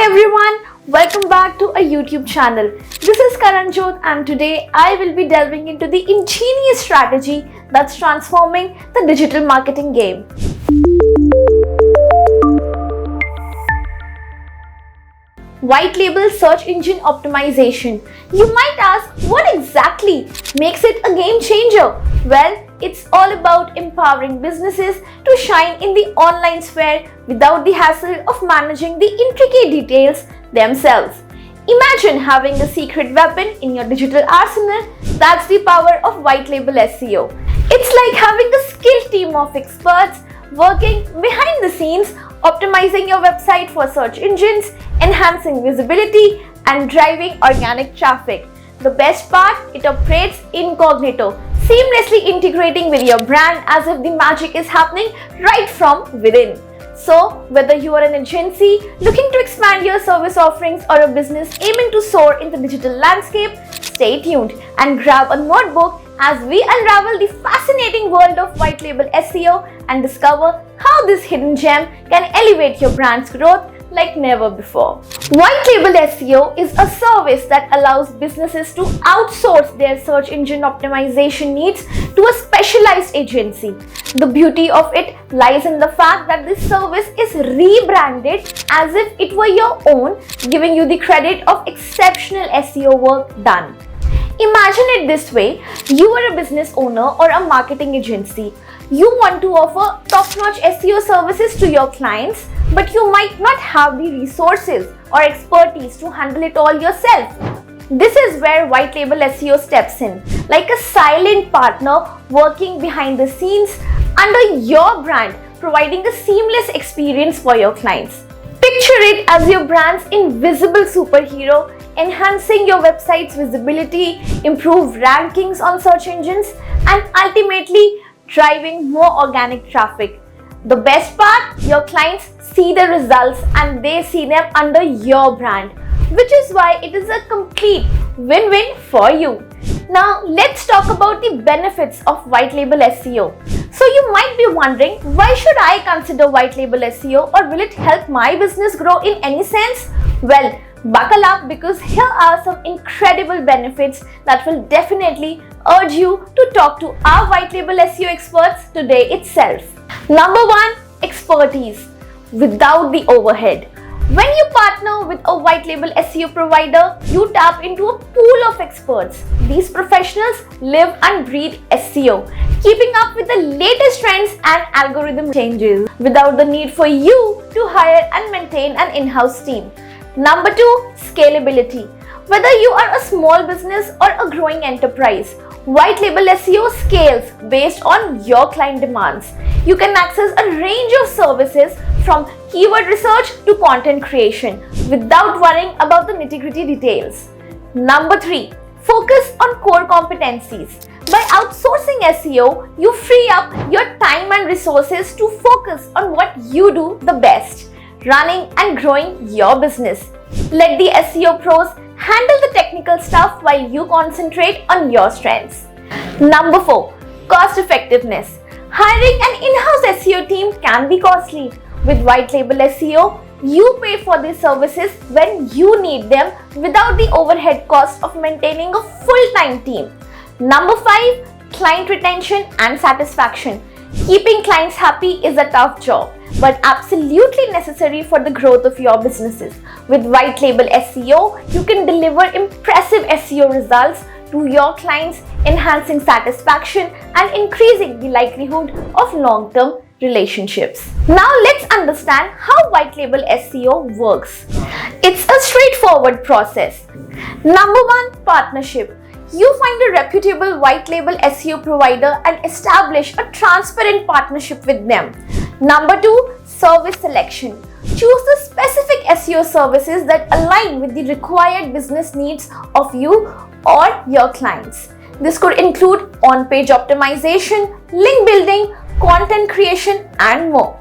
everyone, welcome back to a YouTube channel. This is Karanjot and today I will be delving into the ingenious strategy that's transforming the digital marketing game. White label search engine optimization. You might ask, what exactly makes it a game changer? Well, it's all about empowering businesses to shine in the online sphere without the hassle of managing the intricate details themselves. Imagine having a secret weapon in your digital arsenal. That's the power of white label SEO. It's like having a skilled team of experts working behind the scenes, optimizing your website for search engines, enhancing visibility, and driving organic traffic. The best part, it operates incognito, seamlessly integrating with your brand as if the magic is happening right from within. So, whether you are an agency looking to expand your service offerings or a business aiming to soar in the digital landscape, stay tuned and grab a notebook as we unravel the fascinating world of white label SEO and discover how this hidden gem can elevate your brand's growth like never before. White label SEO is a service that allows businesses to outsource their search engine optimization needs to a specialized agency. The beauty of it lies in the fact that this service is rebranded as if it were your own, giving you the credit of exceptional SEO work done. Imagine it this way, you are a business owner or a marketing agency. You want to offer top-notch SEO services to your clients, but you might not have the resources or expertise to handle it all yourself. This is where white label SEO steps in, like a silent partner working behind the scenes under your brand, providing a seamless experience for your clients. Picture it as your brand's invisible superhero, enhancing your website's visibility, improve rankings on search engines, and ultimately driving more organic traffic. The best part, your clients see the results and they see them under your brand, which is why it is a complete win-win for you. Now, let's talk about the benefits of white label SEO. So you might be wondering, why should I consider white label SEO, or will it help my business grow in any sense? Well, buckle up because here are some incredible benefits that will definitely urge you to talk to our white label SEO experts today itself. Number 1, expertise without the overhead. When you partner with a white label SEO provider, you tap into a pool of experts. These professionals live and breathe SEO, keeping up with the latest trends and algorithm changes without the need for you to hire and maintain an in-house team. Number 2, scalability. Whether you are a small business or a growing enterprise, white label SEO scales based on your client demands. You can access a range of services from keyword research to content creation without worrying about the nitty-gritty details. Number 3, focus on core competencies. By outsourcing SEO, you free up your time and resources to focus on what you do the best, running and growing your business. Let the SEO pros handle the technical stuff while you concentrate on your strengths. Number 4, cost effectiveness. Hiring an in-house SEO team can be costly. With white label SEO, you pay for these services when you need them without the overhead cost of maintaining a full-time team. Number 5, client retention and satisfaction. Keeping clients happy is a tough job, but absolutely necessary for the growth of your businesses. With white label SEO, you can deliver impressive SEO results to your clients, enhancing satisfaction and increasing the likelihood of long-term relationships. Now let's understand how white label SEO works. It's a straightforward process. Number 1, partnership. You find a reputable white label SEO provider and establish a transparent partnership with them. Number 2, service selection. Choose the specific SEO services that align with the required business needs of you or your clients. This could include on-page optimization, link building, content creation, and more.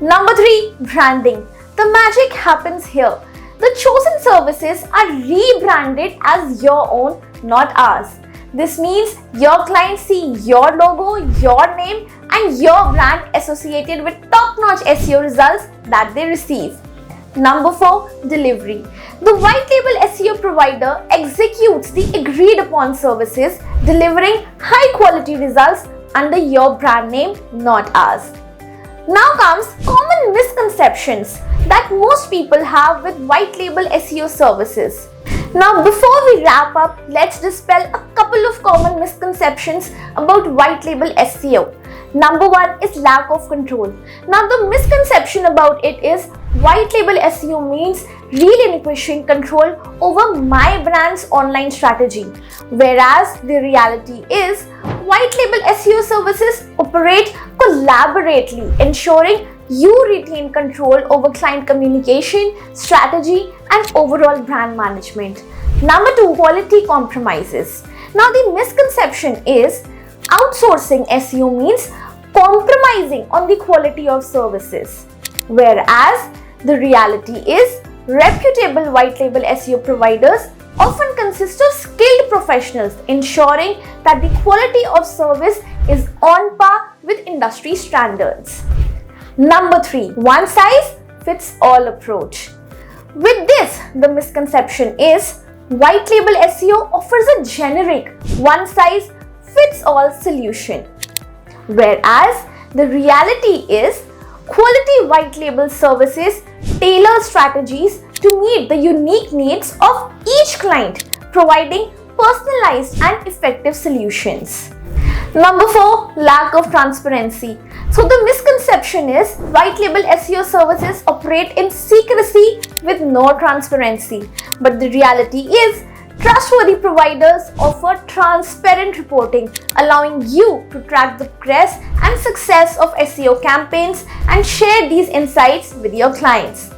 Number 3, branding. The magic happens here. The chosen services are rebranded as your own, not ours. This means your clients see your logo, your name, and your brand associated with top-notch SEO results that they receive. Number 4, delivery. The white label SEO provider executes the agreed upon services, delivering high quality results under your brand name, not ours. Now comes common misconceptions that most people have with white label SEO services. Now before we wrap up, let's dispel a couple of common misconceptions about white label SEO. Number 1 is lack of control. Now the misconception about it is white label SEO means relinquishing control over my brand's online strategy, whereas the reality is white label SEO services operate collaboratively, ensuring you retain control over client communication, strategy, and overall brand management. Number 2, quality compromises. Now the misconception is outsourcing SEO means compromising on the quality of services, whereas the reality is reputable white label SEO providers often consist of skilled professionals, ensuring that the quality of service is on par with industry standards. Number 3, one size fits all approach. With this, the misconception is white label SEO offers a generic one size fits all solution, whereas the reality is quality white label services tailor strategies to meet the unique needs of each client, providing personalized and effective solutions. Number 4, lack of transparency. So the misconception is white label SEO services operate in secrecy with no transparency, but the reality is trustworthy providers offer transparent reporting, allowing you to track the progress and success of SEO campaigns and share these insights with your clients.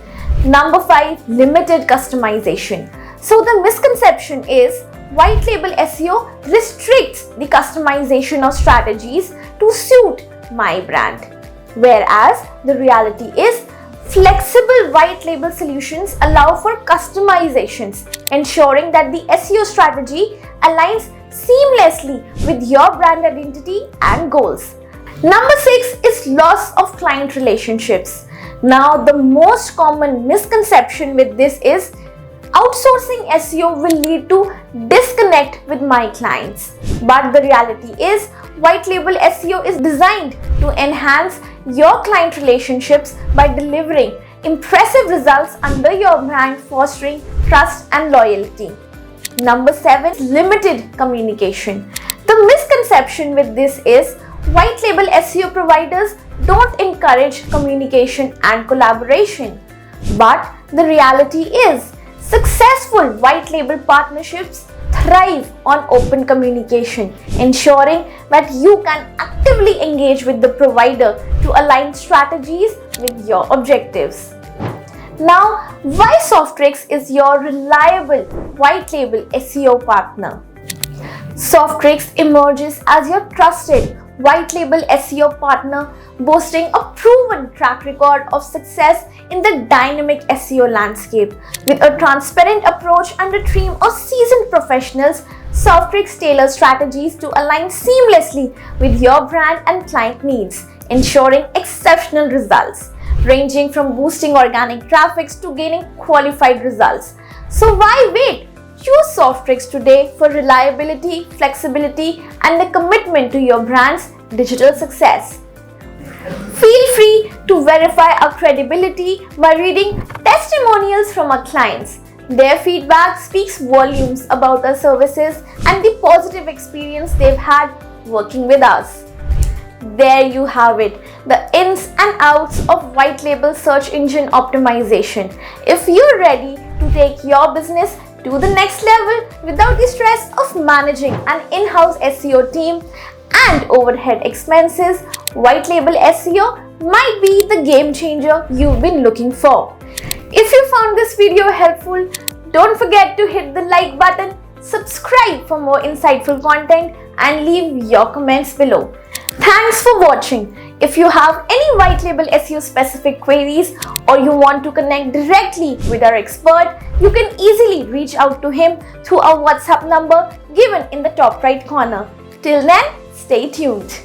Number 5, limited customization. So the misconception is white label SEO restricts the customization of strategies to suit my brand, whereas the reality is flexible white label solutions allow for customizations, ensuring that the SEO strategy aligns seamlessly with your brand identity and goals. Number 6 is loss of client relationships. Now the most common misconception with this is outsourcing SEO will lead to disconnect with my clients. But the reality is white label SEO is designed to enhance your client relationships by delivering impressive results under your brand, fostering trust and loyalty. Number 7, limited communication. The misconception with this is white label SEO providers don't encourage communication and collaboration. But the reality is successful white label partnerships thrive on open communication, ensuring that you can actively engage with the provider to align strategies with your objectives. Now, why Softtrix is your reliable white label SEO partner? Softtrix emerges as your trusted white label SEO partner, boasting a proven track record of success in the dynamic SEO landscape. With a transparent approach and a team of seasoned professionals, Softtrix tailors strategies to align seamlessly with your brand and client needs, ensuring exceptional results, ranging from boosting organic traffic to gaining qualified results. So why wait? Choose Softtrix today for reliability, flexibility, and a commitment to your brand's digital success. Feel free to verify our credibility by reading testimonials from our clients. Their feedback speaks volumes about our services and the positive experience they've had working with us. There you have it, the ins and outs of white label search engine optimization. If you're ready to take your business to the next level without the stress of managing an in-house SEO team and overhead expenses, white label SEO might be the game changer you've been looking for. If you found this video helpful, don't forget to hit the like button, subscribe for more insightful content, and leave your comments below. Thanks for watching. If you have any white label SEO specific queries or you want to connect directly with our expert, you can easily reach out to him through our WhatsApp number given in the top right corner. Till then, stay tuned.